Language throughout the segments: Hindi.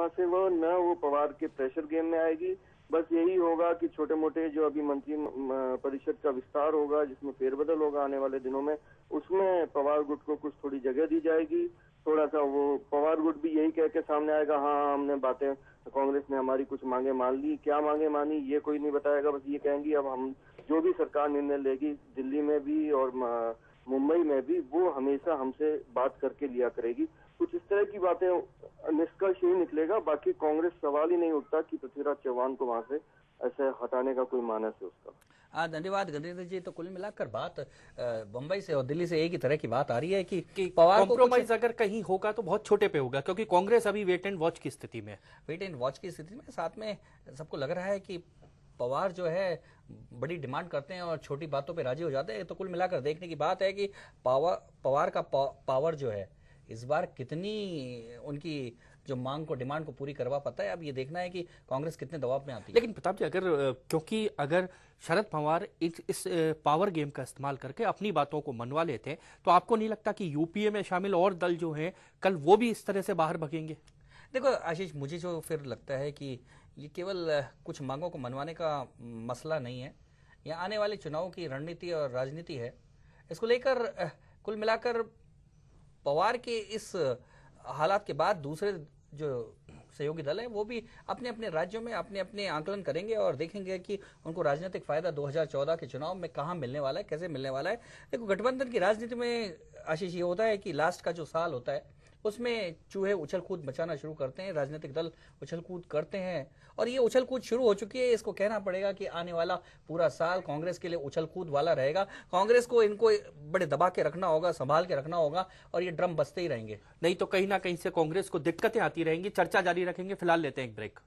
वहां से वो पवार के प्रेशर गेम में आएगी। बस यही होगा कि छोटे मोटे जो अभी मंत्री परिषद का विस्तार होगा, जिसमें फेरबदल होगा आने वाले दिनों में, उसमें पवार गुट को कुछ थोड़ी जगह दी जाएगी। थोड़ा सा वो पवार गुट भी यही कह के सामने आएगा, हाँ हमने बातें, कांग्रेस ने हमारी कुछ मांगे मान ली। क्या मांगे मानी ये कोई नहीं बताएगा, बस ये कहेंगी अब हम जो भी सरकार निर्णय लेगी दिल्ली में भी और मुंबई में भी, वो हमेशा हमसे बात करके लिया करेगी। कुछ इस तरह की बातें, निष्कर्ष यही निकलेगा। बाकी कांग्रेस सवाल ही नहीं उठता कि पृथ्वीराज चौहान को वहां से ऐसे हटाने का कोई मानस है उसका। धन्यवाद गजेंद्र जी। तो कुल मिलाकर बात बंबई से और दिल्ली से एक ही तरह की बात आ रही है कि पवार कॉम्प्रोमाइज अगर कहीं होगा तो बहुत छोटे पे होगा, क्योंकि कांग्रेस अभी वेट एंड वॉच की स्थिति में, साथ में सबको लग रहा है कि पवार जो है बड़ी डिमांड करते हैं और छोटी बातों पे राजी हो जाते हैं। तो कुल मिलाकर देखने की बात है कि पवार का पावर जो है इस बार कितनी उनकी जो मांग को, डिमांड को पूरी करवा पाता है। अब ये देखना है कि कांग्रेस कितने दबाव में आती है। लेकिन प्रताप जी, अगर शरद पवार इस पावर गेम का इस्तेमाल करके अपनी बातों को मनवा लेते हैं, तो आपको नहीं लगता कि यूपीए में शामिल और दल जो हैं कल वो भी इस तरह से बाहर भगेंगे? देखो आशीष, मुझे जो फिर लगता है कि ये केवल कुछ मांगों को मनवाने का मसला नहीं है, यह आने वाले चुनाव की रणनीति और राजनीति है। इसको लेकर कुल मिलाकर पवार के इस हालात के बाद दूसरे जो सहयोगी दल है वो भी अपने अपने राज्यों में अपने अपने आंकलन करेंगे और देखेंगे कि उनको राजनीतिक फायदा 2014 के चुनाव में कहां मिलने वाला है, कैसे मिलने वाला है। देखो, गठबंधन की राजनीति में आशीष ये होता है कि लास्ट का जो साल होता है उसमें चूहे उछल कूद मचाना शुरू करते हैं, राजनीतिक दल उछल कूद करते हैं और ये उछल कूद शुरू हो चुकी है। इसको कहना पड़ेगा कि आने वाला पूरा साल कांग्रेस के लिए उछल कूद वाला रहेगा। कांग्रेस को इनको बड़े दबा के रखना होगा, संभाल के रखना होगा और ये ड्रम बजते ही रहेंगे, नहीं तो कहीं ना कहीं से कांग्रेस को दिक्कतें आती रहेंगी। चर्चा जारी रखेंगे, फिलहाल लेते हैं एक ब्रेक।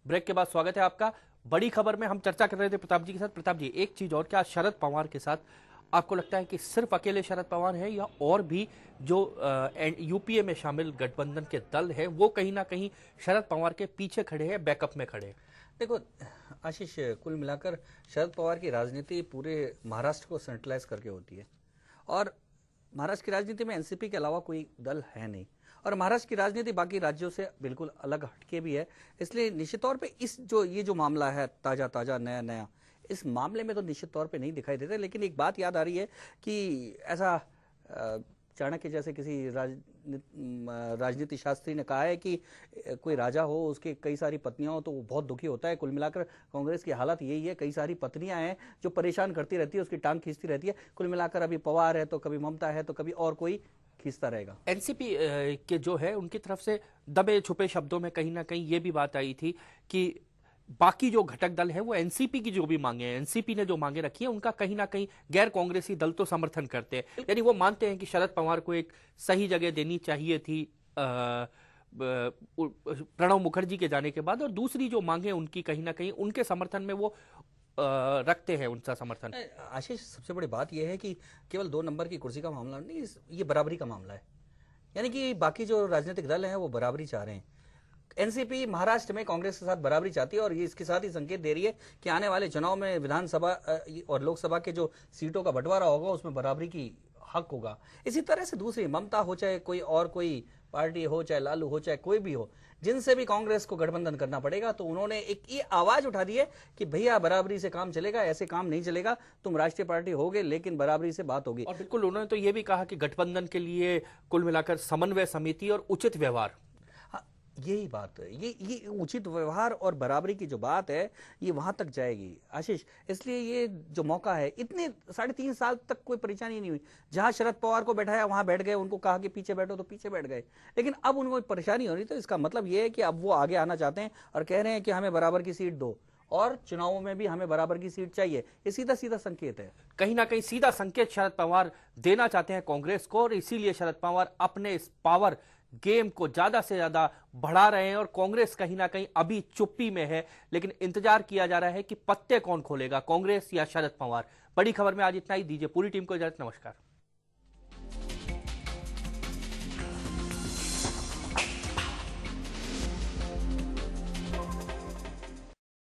ब्रेक के बाद स्वागत है आपका। बड़ी खबर में हम चर्चा कर रहे थे प्रताप जी के साथ। प्रताप जी, एक चीज और, क्या शरद पवार के साथ आपको लगता है कि सिर्फ अकेले शरद पवार है या और भी जो यूपीए में शामिल गठबंधन के दल है वो कहीं ना कहीं शरद पवार के पीछे खड़े हैं, बैकअप में खड़े हैं? देखो आशीष, कुल मिलाकर शरद पवार की राजनीति पूरे महाराष्ट्र को सेंट्रलाइज करके होती है और महाराष्ट्र की राजनीति में एनसीपी के अलावा कोई दल है नहीं और महाराष्ट्र की राजनीति बाकी राज्यों से बिल्कुल अलग हटके भी है। इसलिए निश्चित तौर पे ये जो मामला है ताजा नया, इस मामले में तो निश्चित तौर पे नहीं दिखाई देता। लेकिन एक बात याद आ रही है कि ऐसा चाणक्य जैसे किसी राजनीति शास्त्री ने कहा है कि कोई राजा हो, उसके कई सारी पत्नियां हो तो वो बहुत दुखी होता है। कुल मिलाकर कांग्रेस की हालत यही है, कई सारी पत्नियां हैं जो परेशान करती रहती है, उसकी टांग खींचती रहती है। कुल मिलाकर अभी पवार है तो कभी ममता है तो कभी और कोई खींचता रहेगा। एनसीपी के जो है उनकी तरफ से दबे छुपे शब्दों में कहीं ना कहीं ये भी बात आई थी कि बाकी जो घटक दल है वो एनसीपी की जो भी मांगे हैं, एनसीपी ने जो मांगे रखी है उनका कहीं ना कहीं गैर कांग्रेसी दल तो समर्थन करते हैं। यानी वो मानते हैं कि शरद पवार को एक सही जगह देनी चाहिए थी प्रणब मुखर्जी के जाने के बाद, और दूसरी जो मांगे उनकी कहीं ना कहीं उनके समर्थन में वो रखते हैं उनका समर्थन। आशीष, सबसे बड़ी बात यह है कि केवल 2 नंबर की कुर्सी का मामला नहीं, ये बराबरी का मामला है। यानी कि बाकी जो राजनीतिक दल हैं वो बराबरी चाह रहे हैं। एनसीपी महाराष्ट्र में कांग्रेस के साथ बराबरी चाहती है और ये इसके साथ ही संकेत दे रही है कि आने वाले चुनाव में विधानसभा और लोकसभा के जो सीटों का बंटवारा होगा उसमें बराबरी की हक होगा। इसी तरह से दूसरी ममता हो, चाहे कोई और कोई पार्टी हो, चाहे लालू हो, चाहे कोई भी हो, जिनसे भी कांग्रेस को गठबंधन करना पड़ेगा, तो उन्होंने एक ये आवाज उठा दी है कि भैया बराबरी से काम चलेगा, ऐसे काम नहीं चलेगा, तुम राष्ट्रीय पार्टी होगे लेकिन बराबरी से बात होगी। और बिल्कुल उन्होंने तो ये भी कहा कि गठबंधन के लिए कुल मिलाकर समन्वय समिति और उचित व्यवहार, यही बात है। ये उचित व्यवहार और बराबरी की जो बात है ये वहां तक जाएगी आशीष। इसलिए ये जो मौका है, इतने 3.5 साल तक कोई परेशानी नहीं हुई। जहां शरद पवार को बैठाया वहां बैठ गए, उनको कहा कि पीछे बैठो तो पीछे बैठ गए, लेकिन अब उनको परेशानी हो रही। तो इसका मतलब ये है कि अब वो आगे आना चाहते हैं और कह रहे हैं कि हमें बराबर की सीट दो और चुनावों में भी हमें बराबर की सीट चाहिए। ये सीधा सीधा संकेत है, कहीं ना कहीं सीधा संकेत शरद पवार देना चाहते हैं कांग्रेस को, और इसीलिए शरद पवार अपने इस पावर गेम को ज्यादा से ज्यादा बढ़ा रहे हैं और कांग्रेस कहीं ना कहीं अभी चुप्पी में है, लेकिन इंतजार किया जा रहा है कि पत्ते कौन खोलेगा, कांग्रेस या शरद पवार। बड़ी खबर में आज इतना ही। दीजिए पूरी टीम को इजाजत। नमस्कार।